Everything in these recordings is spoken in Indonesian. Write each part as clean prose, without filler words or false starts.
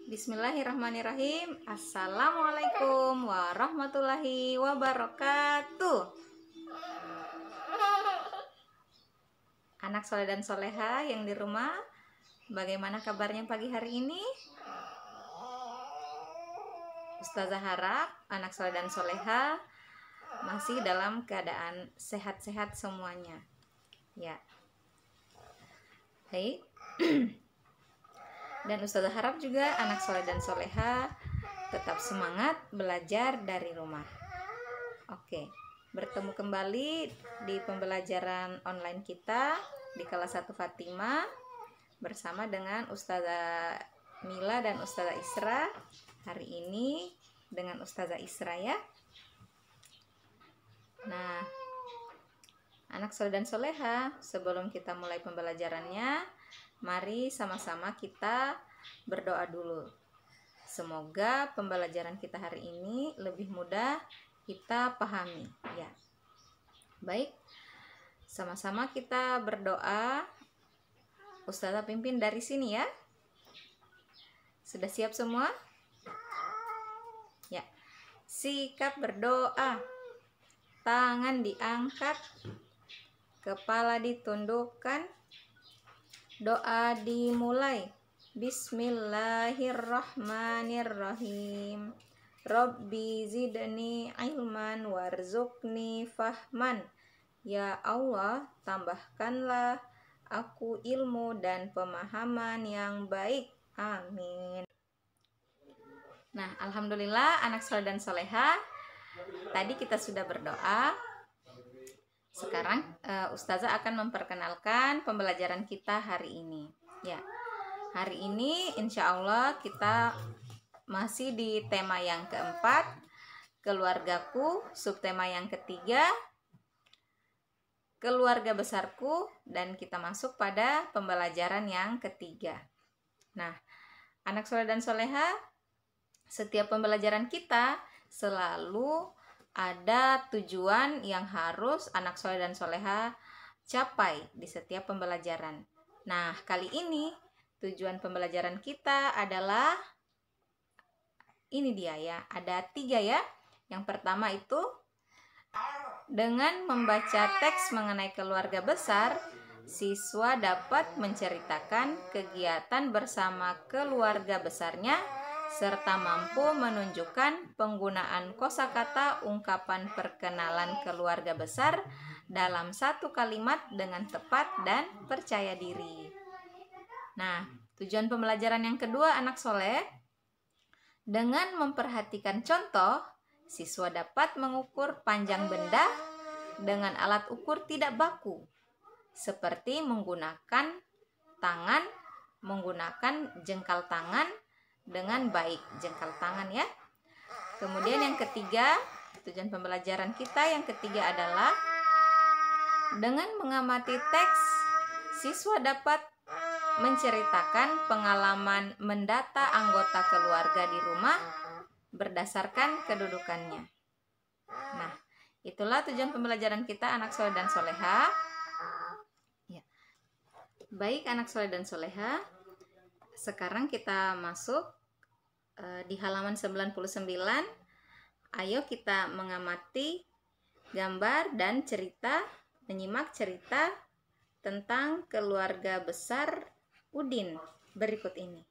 Bismillahirrahmanirrahim. Assalamualaikum warahmatullahi wabarakatuh. Anak soleh dan soleha yang di rumah, bagaimana kabarnya pagi hari ini? Ustazah harap anak soleh dan soleha masih dalam keadaan sehat-sehat semuanya. Ya, baik. Dan Ustazah harap juga anak soleh dan soleha tetap semangat belajar dari rumah. Oke, bertemu kembali di pembelajaran online kita di kelas 1 Fatimah bersama dengan Ustazah Mila dan Ustazah Isra. Hari ini dengan Ustazah Isra ya. Nah, anak soleh dan soleha, sebelum kita mulai pembelajarannya, mari sama-sama kita berdoa dulu. Semoga pembelajaran kita hari ini lebih mudah kita pahami ya. Baik, sama-sama kita berdoa. Ustazah pimpin dari sini ya. Sudah siap semua? Ya. Sikap berdoa. Tangan diangkat, kepala ditundukkan. Doa dimulai. Bismillahirrahmanirrahim. Rabbi zidni ilman warzuqni fahman. Ya Allah, tambahkanlah aku ilmu dan pemahaman yang baik. Amin. Nah, alhamdulillah anak soleh dan soleha, tadi kita sudah berdoa. Sekarang Ustazah akan memperkenalkan pembelajaran kita hari ini. Ya, hari ini insya Allah kita masih di tema yang keempat, keluargaku, subtema yang ketiga, keluarga besarku, dan kita masuk pada pembelajaran yang ketiga. Nah, anak soleh dan soleha, setiap pembelajaran kita selalu ada tujuan yang harus anak soleh dan soleha capai di setiap pembelajaran. Nah, kali ini tujuan pembelajaran kita adalah ini dia ya, ada 3 ya. Yang pertama itu dengan membaca teks mengenai keluarga besar, siswa dapat menceritakan kegiatan bersama keluarga besarnya serta mampu menunjukkan penggunaan kosakata ungkapan perkenalan keluarga besar dalam satu kalimat dengan tepat dan percaya diri. Nah, tujuan pembelajaran yang kedua anak soleh, dengan memperhatikan contoh, siswa dapat mengukur panjang benda dengan alat ukur tidak baku, seperti menggunakan tangan, menggunakan jengkal tangan dengan baik, jengkal tangan ya. Kemudian yang ketiga, tujuan pembelajaran kita yang ketiga adalah dengan mengamati teks, siswa dapat menceritakan pengalaman mendata anggota keluarga di rumah berdasarkan kedudukannya. Nah, itulah tujuan pembelajaran kita anak soleh dan soleha. Ya. Baik anak soleh dan soleha, sekarang kita masuk di halaman 99. Ayo kita mengamati gambar dan cerita, menyimak cerita tentang keluarga besar Udin berikut ini.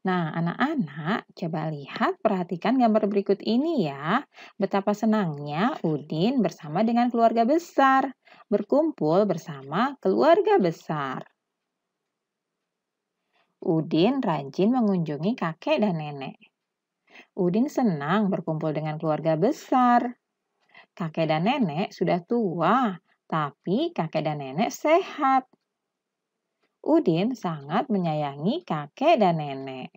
Nah, anak-anak, coba lihat, perhatikan gambar berikut ini ya. Betapa senangnya Udin bersama dengan keluarga besar, berkumpul bersama keluarga besar. Udin rajin mengunjungi kakek dan nenek. Udin senang berkumpul dengan keluarga besar. Kakek dan nenek sudah tua, tapi kakek dan nenek sehat. Udin sangat menyayangi kakek dan nenek.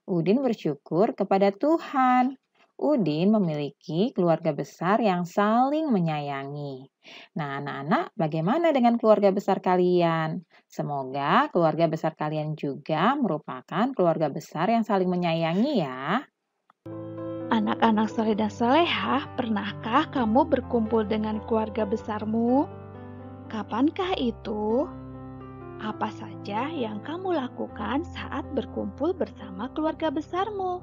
Udin bersyukur kepada Tuhan. Udin memiliki keluarga besar yang saling menyayangi. Nah, anak-anak, bagaimana dengan keluarga besar kalian? Semoga keluarga besar kalian juga merupakan keluarga besar yang saling menyayangi ya. Anak-anak soleh dan solehah, pernahkah kamu berkumpul dengan keluarga besarmu? Kapankah itu? Apa saja yang kamu lakukan saat berkumpul bersama keluarga besarmu?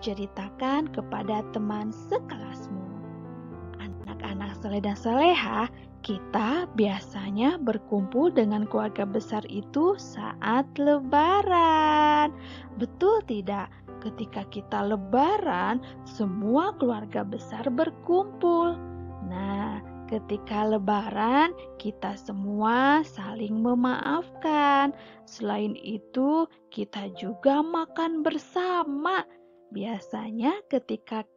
Ceritakan kepada teman sekelasmu. Anak-anak soleh dan soleha, kita biasanya berkumpul dengan keluarga besar itu saat Lebaran. Betul tidak? Ketika kita Lebaran, semua keluarga besar berkumpul. Nah, ketika Lebaran, kita semua saling memaafkan. Selain itu, kita juga makan bersama. Biasanya ketika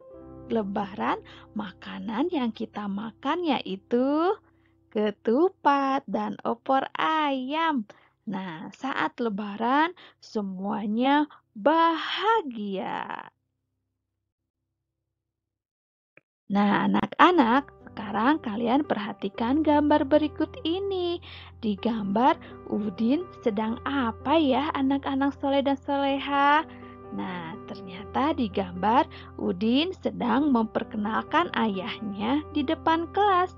Lebaran, makanan yang kita makan yaitu ketupat dan opor ayam. Nah, saat Lebaran semuanya bahagia. Nah, anak-anak, sekarang kalian perhatikan gambar berikut ini. Di gambar, Udin sedang apa ya anak-anak soleh dan soleha? Nah, ternyata di gambar Udin sedang memperkenalkan ayahnya di depan kelas.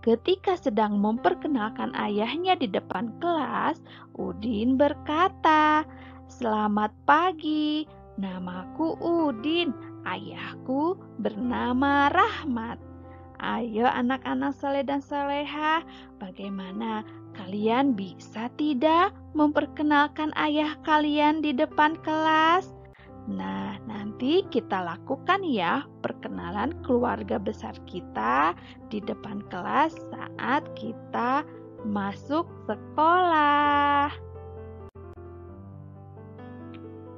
Ketika sedang memperkenalkan ayahnya di depan kelas, Udin berkata, "Selamat pagi, namaku Udin, ayahku bernama Rahmat." Ayo anak-anak soleh dan soleha, bagaimana kalian bisa tidak memperkenalkan ayah kalian di depan kelas? Nah, nanti kita lakukan ya perkenalan keluarga besar kita di depan kelas saat kita masuk sekolah.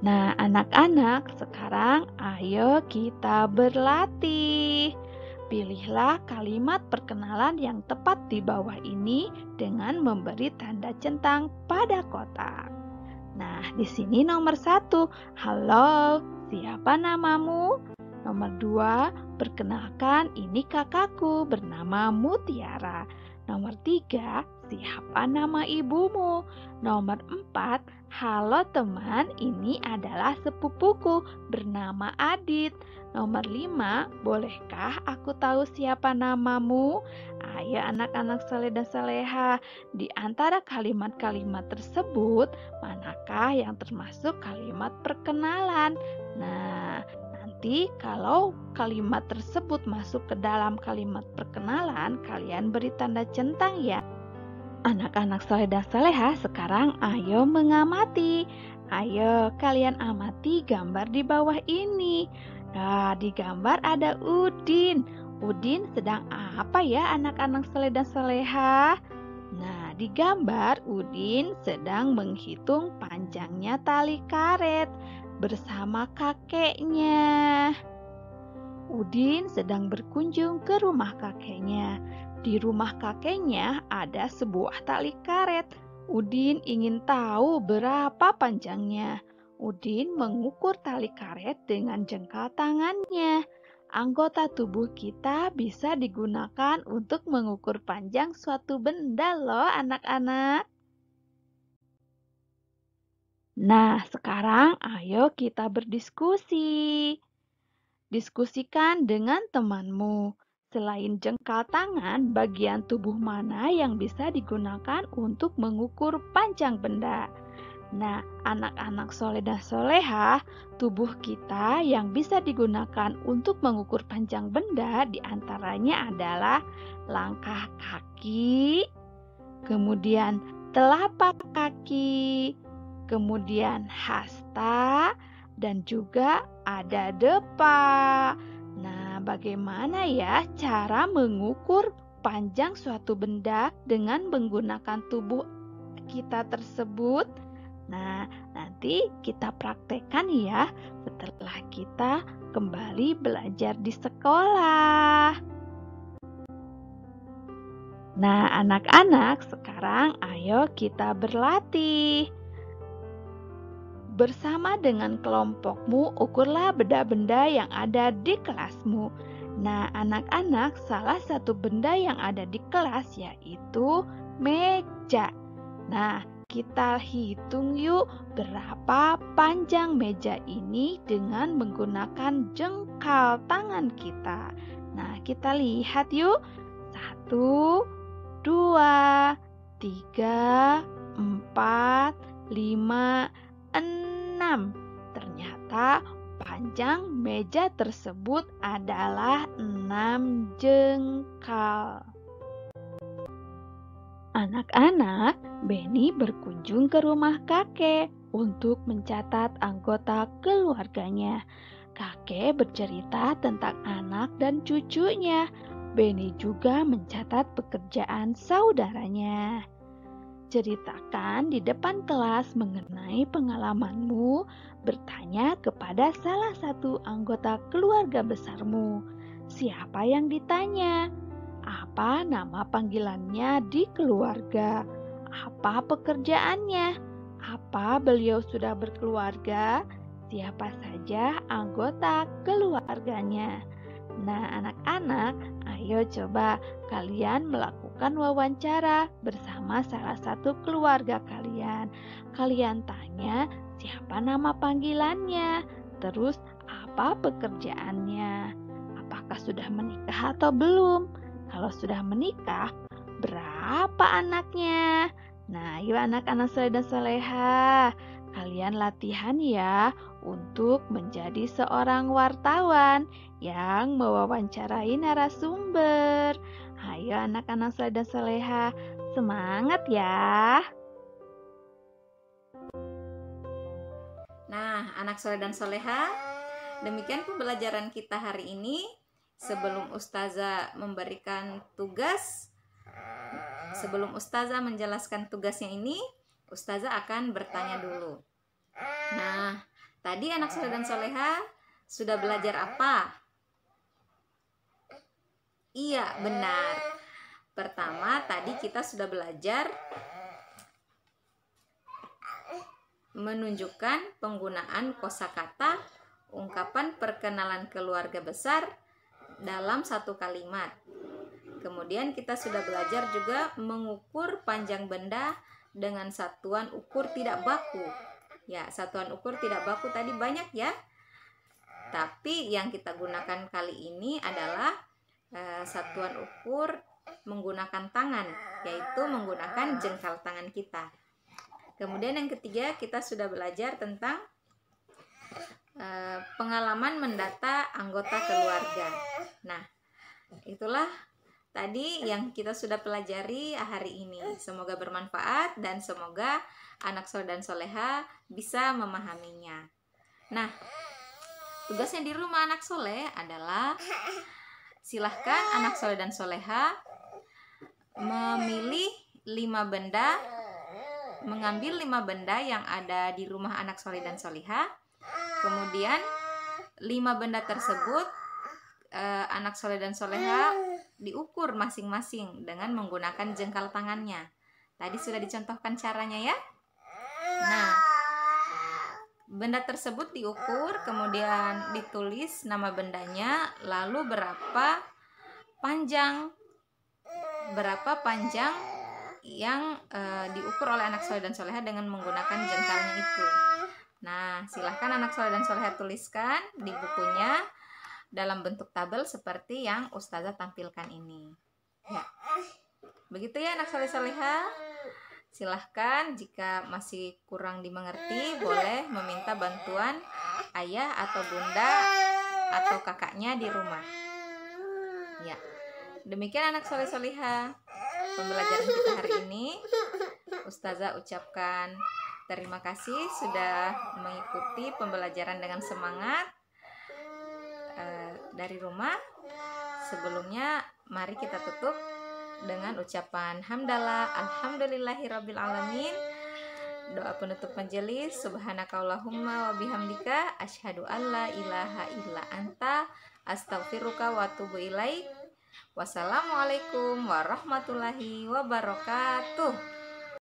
Nah, anak-anak, sekarang ayo kita berlatih. Pilihlah kalimat perkenalan yang tepat di bawah ini dengan memberi tanda centang pada kotak. Nah, di sini nomor 1, halo, siapa namamu? Nomor 2, perkenalkan ini kakakku bernama Mutiara. Nomor 3, siapa nama ibumu? Nomor 4, halo teman, ini adalah sepupuku bernama Adit. Nomor 5, bolehkah aku tahu siapa namamu? Ayo anak-anak soleh dan soleha, di antara kalimat-kalimat tersebut, manakah yang termasuk kalimat perkenalan? Nah, nanti kalau kalimat tersebut masuk ke dalam kalimat perkenalan, kalian beri tanda centang ya. Anak-anak soleh dan soleha, sekarang ayo mengamati. Ayo kalian amati gambar di bawah ini. Nah, di gambar ada Udin. Udin sedang apa ya anak-anak soleh dan soleha? Nah, di gambar Udin sedang menghitung panjangnya tali karet bersama kakeknya. Udin sedang berkunjung ke rumah kakeknya. Di rumah kakeknya ada sebuah tali karet. Udin ingin tahu berapa panjangnya. Udin mengukur tali karet dengan jengkal tangannya. Anggota tubuh kita bisa digunakan untuk mengukur panjang suatu benda loh anak-anak. Nah, sekarang ayo kita berdiskusi. Diskusikan dengan temanmu. Selain jengkal tangan, bagian tubuh mana yang bisa digunakan untuk mengukur panjang benda? Nah, anak-anak soleh dan soleha, tubuh kita yang bisa digunakan untuk mengukur panjang benda diantaranya adalah langkah kaki, kemudian telapak kaki, kemudian hasta, dan juga ada depa. Nah, bagaimana ya cara mengukur panjang suatu benda dengan menggunakan tubuh kita tersebut? Nah, nanti kita praktekkan ya setelah kita kembali belajar di sekolah. Nah, anak-anak, sekarang ayo kita berlatih. Bersama dengan kelompokmu, ukurlah benda-benda yang ada di kelasmu. Nah, anak-anak, salah satu benda yang ada di kelas yaitu meja. Nah, kita hitung yuk berapa panjang meja ini dengan menggunakan jengkal tangan kita. Nah, kita lihat yuk. 1, 2, 3, 4, 5, 6. Ternyata panjang meja tersebut adalah 6 jengkal. Anak-anak, Benny berkunjung ke rumah kakek untuk mencatat anggota keluarganya. Kakek bercerita tentang anak dan cucunya. Benny juga mencatat pekerjaan saudaranya. Ceritakan di depan kelas mengenai pengalamanmu, bertanya kepada salah satu anggota keluarga besarmu. Siapa yang ditanya? Apa nama panggilannya di keluarga? Apa pekerjaannya? Apa beliau sudah berkeluarga? Siapa saja anggota keluarganya? Nah, anak-anak, ayo coba kalian melakukan wawancara bersama salah satu keluarga kalian. Kalian tanya siapa nama panggilannya, terus apa pekerjaannya, apakah sudah menikah atau belum. Kalau sudah menikah, berapa anaknya? Nah, yuk anak-anak soleh dan soleha, kalian latihan ya untuk menjadi seorang wartawan yang mewawancarai narasumber. Ayo anak-anak soleh dan soleha, semangat ya. Nah, anak soleh dan soleha, demikian pembelajaran kita hari ini. Sebelum Ustazah memberikan tugas, sebelum Ustazah menjelaskan tugasnya ini, Ustazah akan bertanya dulu. Nah, tadi anak soleh dan soleha sudah belajar apa? Iya, benar. Pertama, tadi kita sudah belajar menunjukkan penggunaan kosakata ungkapan perkenalan keluarga besar dalam satu kalimat. Kemudian kita sudah belajar juga mengukur panjang benda dengan satuan ukur tidak baku. Ya, satuan ukur tidak baku tadi banyak ya. Tapi yang kita gunakan kali ini adalah satuan ukur menggunakan tangan, yaitu menggunakan jengkal tangan kita. Kemudian yang ketiga, kita sudah belajar tentang pengalaman mendata anggota keluarga. Nah, itulah tadi yang kita sudah pelajari hari ini. Semoga bermanfaat dan semoga anak soleh dan soleha bisa memahaminya. Nah, tugasnya di rumah anak soleh adalah silahkan anak soleh dan soleha memilih 5 benda, mengambil 5 benda yang ada di rumah anak soleh dan soleha. Kemudian 5 benda tersebut anak soleh dan soleha diukur masing-masing dengan menggunakan jengkal tangannya. Tadi sudah dicontohkan caranya ya. Nah, benda tersebut diukur, kemudian ditulis nama bendanya, lalu berapa panjang yang diukur oleh anak soleh dan soleha dengan menggunakan jengkalnya itu. Nah, silahkan anak soleh dan soleha tuliskan di bukunya dalam bentuk tabel seperti yang Ustazah tampilkan ini. Ya, begitu ya anak soleh soleha. Silahkan jika masih kurang dimengerti, boleh meminta bantuan ayah atau bunda atau kakaknya di rumah. Ya, demikian anak soleh soleha pembelajaran kita hari ini. Ustazah ucapkan terima kasih sudah mengikuti pembelajaran dengan semangat dari rumah. Sebelumnya, mari kita tutup dengan ucapan hamdalah, alhamdulillahirabbil alamin. Doa penutup majelis, subhanakallahumma wa bihamdika asyhadu an la ilaha illa anta astaghfiruka wa atubu ilaik. Wassalamualaikum warahmatullahi wabarakatuh.